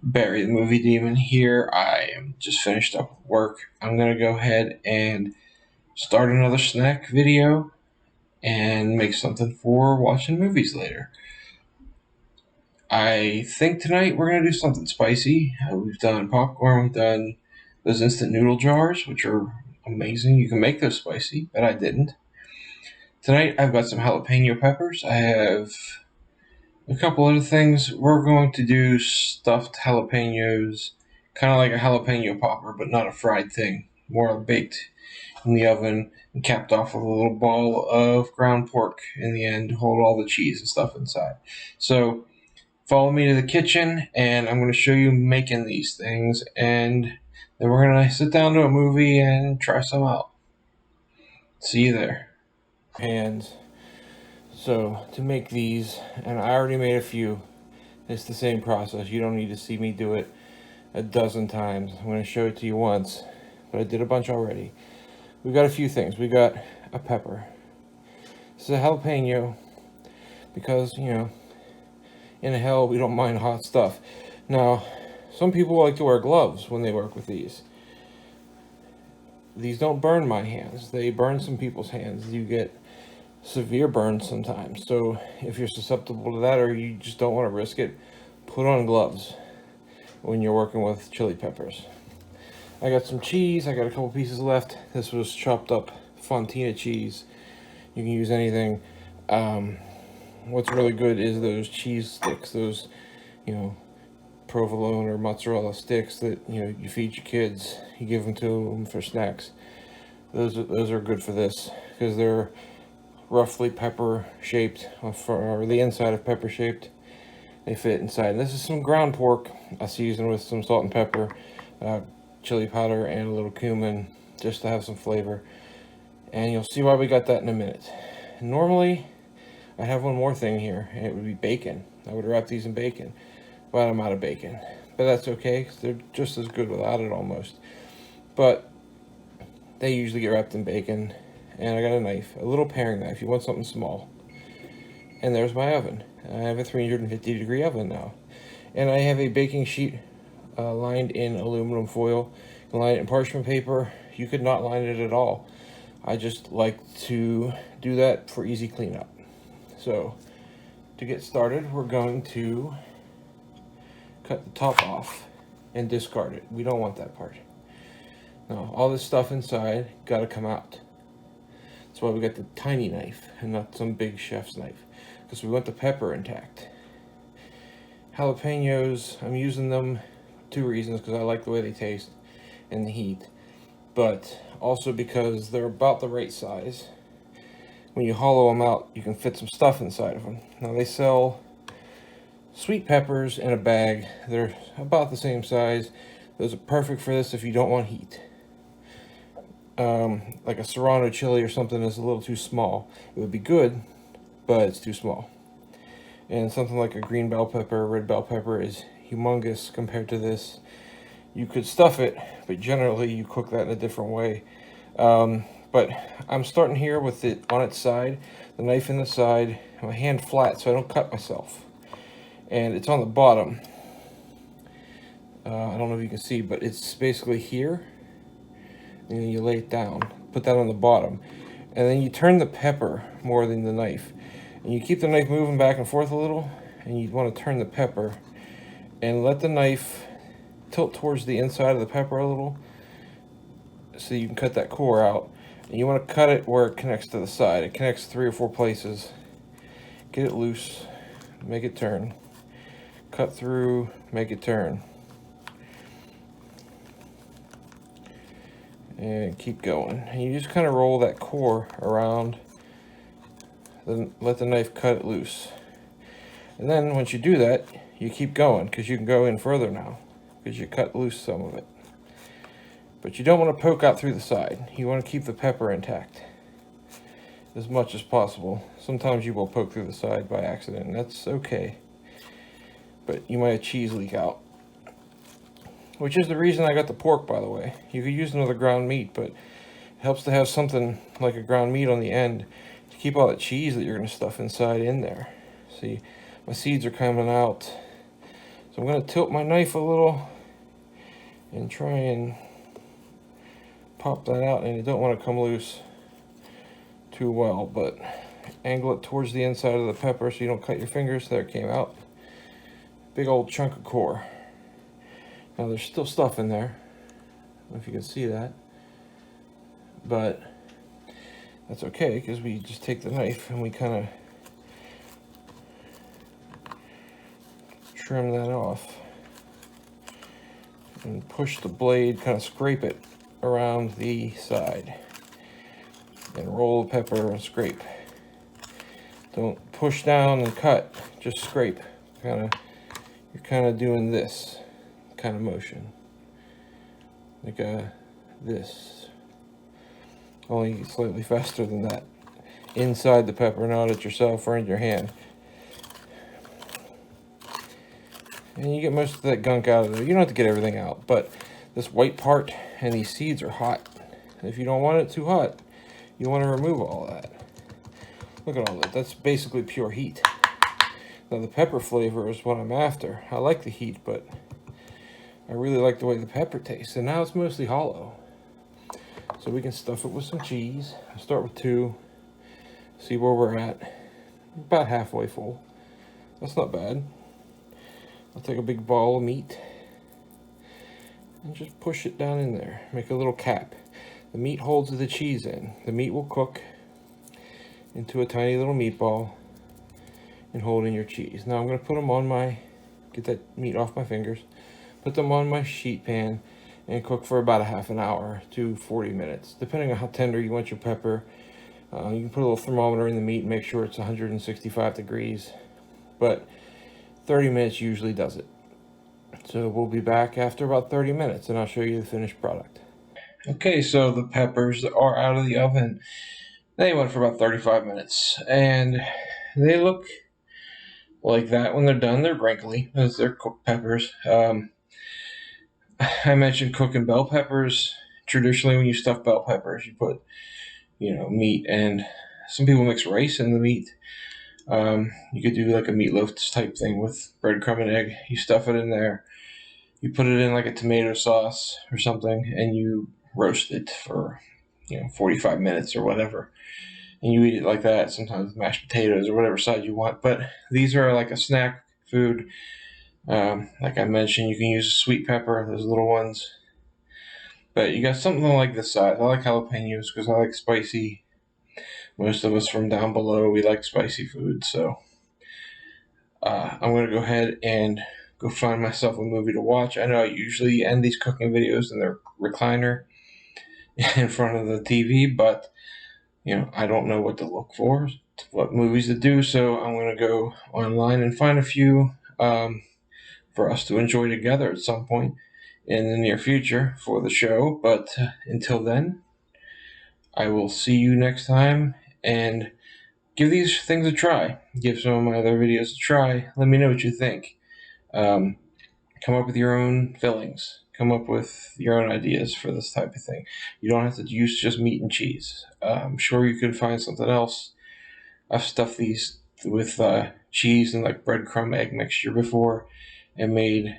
Barry the Movie Demon here. I am just finished up with work. I'm going to go ahead and start another snack video and make something for watching movies later. I think tonight we're going to do something spicy. We've done popcorn, we've done those instant noodle jars, which are amazing. You can make those spicy, but I didn't. Tonight I've got some jalapeno peppers. I have a couple other things. We're going to do stuffed jalapenos, kind of like a jalapeno popper, but not a fried thing. More baked in the oven and capped off with a little ball of ground pork in the end to hold all the cheese and stuff inside. So follow me to the kitchen, and I'm going to show you making these things, and then we're going to sit down to a movie and try some out. See you there. And so to make these, and I already made a few. It's the same process. You don't need to see me do it a dozen times. I'm going to show it to you once, but I did a bunch already. We got a few things. We got a pepper. This is a jalapeno because, in hell we don't mind hot stuff. Now, some people like to wear gloves when they work with these. These don't burn my hands. They burn some people's hands. You get severe burns sometimes. So if you're susceptible to that or you just don't want to risk it, put on gloves when you're working with chili peppers. I got some cheese. I got a couple pieces left. This was chopped up fontina cheese. You can use anything. What's really good is those cheese sticks, those, provolone or mozzarella sticks that, you feed your kids. You give them to them for snacks. Those are good for this because they're roughly pepper shaped, or the inside of pepper shaped. They fit inside. And this is some ground pork. I season with some salt and pepper, chili powder, and a little cumin just to have some flavor. And you'll see why we got that in a minute. Normally, I have one more thing here, and it would be bacon. I would wrap these in bacon, but I'm out of bacon. But that's okay, because they're just as good without it almost. But they usually get wrapped in bacon. And I got a knife, a little paring knife. You want something small. And there's my oven. I have a 350-degree oven now. And I have a baking sheet lined in aluminum foil. You can line it in parchment paper. You could not line it at all. I just like to do that for easy cleanup. So, to get started, we're going to cut the top off and discard it. We don't want that part. Now, all this stuff inside got to come out. That's why we got the tiny knife and not some big chef's knife, because we want the pepper intact. Jalapenos, I'm using them for two reasons, because I like the way they taste and the heat, but also because they're about the right size. When you hollow them out, you can fit some stuff inside of them. Now they sell sweet peppers in a bag. They're about the same size. Those are perfect for this if you don't want heat. Like a serrano chili or something is a little too small. It would be good, but it's too small. And something like a green bell pepper, red bell pepper is humongous compared to this. You could stuff it, but generally you cook that in a different way. But I'm starting here with it on its side, the knife in the side, my hand flat so I don't cut myself. And it's on the bottom. I don't know if you can see, but it's basically here. And then you lay it down, put that on the bottom. And then you turn the pepper more than the knife. And you keep the knife moving back and forth a little, and you want to turn the pepper and let the knife tilt towards the inside of the pepper a little so you can cut that core out. And you want to cut it where it connects to the side. It connects 3 or 4 places. Get it loose, make it turn. Cut through, make it turn. And keep going. And you just kind of roll that core around, then let the knife cut it loose. And then once you do that, you keep going, because you can go in further now, because you cut loose some of it. But you don't want to poke out through the side. You want to keep the pepper intact as much as possible. Sometimes you will poke through the side by accident, and that's okay. But you might have cheese leak out. Which is the reason I got the pork, by the way. You could use another ground meat, but it helps to have something like a ground meat on the end to keep all that cheese that you're going to stuff inside in there. See, my seeds are coming out. So I'm going to tilt my knife a little and try and pop that out, and you don't want to come loose too well, but angle it towards the inside of the pepper so you don't cut your fingers. There it came out. Big old chunk of core. Now there's still stuff in there. I don't know if you can see that, but that's okay because we just take the knife and we kind of trim that off and push the blade, kind of scrape it around the side and roll the pepper and scrape. Don't push down and cut, just scrape. You're kind of doing this kind of motion, like this, only slightly faster than that. Inside the pepper, not at yourself or in your hand. And you get most of that gunk out of there. You don't have to get everything out, but this white part and these seeds are hot. If you don't want it too hot, you want to remove all that. Look at all that. That's basically pure heat. Now the pepper flavor is what I'm after. I like the heat, but I really like the way the pepper tastes. And now it's mostly hollow. So we can stuff it with some cheese. I'll start with 2. See where we're at. About halfway full. That's not bad. I'll take a big ball of meat and just push it down in there. Make a little cap. The meat holds the cheese in. The meat will cook into a tiny little meatball and hold in your cheese. Now I'm going to put them on get that meat off my fingers, put them on my sheet pan and cook for about a half an hour to 40 minutes, depending on how tender you want your pepper. You can put a little thermometer in the meat and make sure it's 165 degrees, but 30 minutes usually does it. So we'll be back after about 30 minutes and I'll show you the finished product. Okay, so the peppers are out of the oven. They went for about 35 minutes and they look like that when they're done. They're wrinkly as they're cooked peppers. I mentioned cooking bell peppers. Traditionally, when you stuff bell peppers, you put, meat, and some people mix rice in the meat. You could do like a meatloaf type thing with breadcrumb and egg. You stuff it in there. You put it in like a tomato sauce or something, and you roast it for 45 minutes or whatever. And you eat it like that, sometimes with mashed potatoes or whatever side you want. But these are like a snack food. Like I mentioned, you can use a sweet pepper, those little ones. But you got something like this size. I like jalapenos because I like spicy. Most of us from down below, we like spicy food. So I'm going to go ahead and go find myself a movie to watch. I know I usually end these cooking videos in their recliner in front of the TV, but I don't know what to look for, what movies to do, so I'm going to go online and find a few for us to enjoy together at some point in the near future for the show. But until then, I will see you next time, and give these things a try. Give some of my other videos a try. Let me know what you think. Come up with your own fillings. Come up with your own ideas for this type of thing. You don't have to use just meat and cheese. I'm sure you can find something else. I've stuffed these with cheese and like breadcrumb egg mixture before and made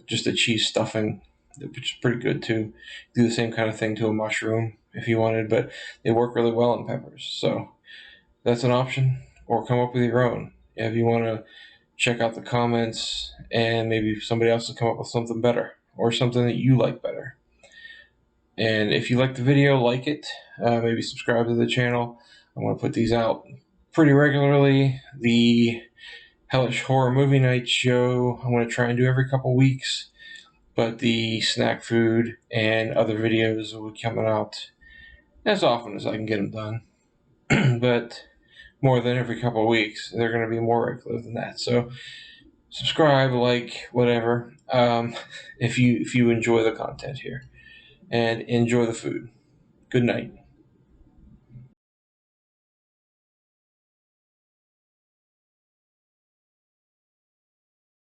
just a cheese stuffing, which is pretty good too. Do the same kind of thing to a mushroom if you wanted, but they work really well in peppers. So that's an option, or come up with your own. If you want to check out the comments and maybe somebody else will come up with something better or something that you like better. And if you like the video, like it, maybe subscribe to the channel. I'm going to put these out pretty regularly. The Hellish Horror Movie Night show, I'm going to try and do every couple weeks, but the snack food and other videos will be coming out as often as I can get them done. But more than every couple of weeks. They're going to be more regular than that. So subscribe, like, whatever, if you enjoy the content here, and enjoy the food. Good night.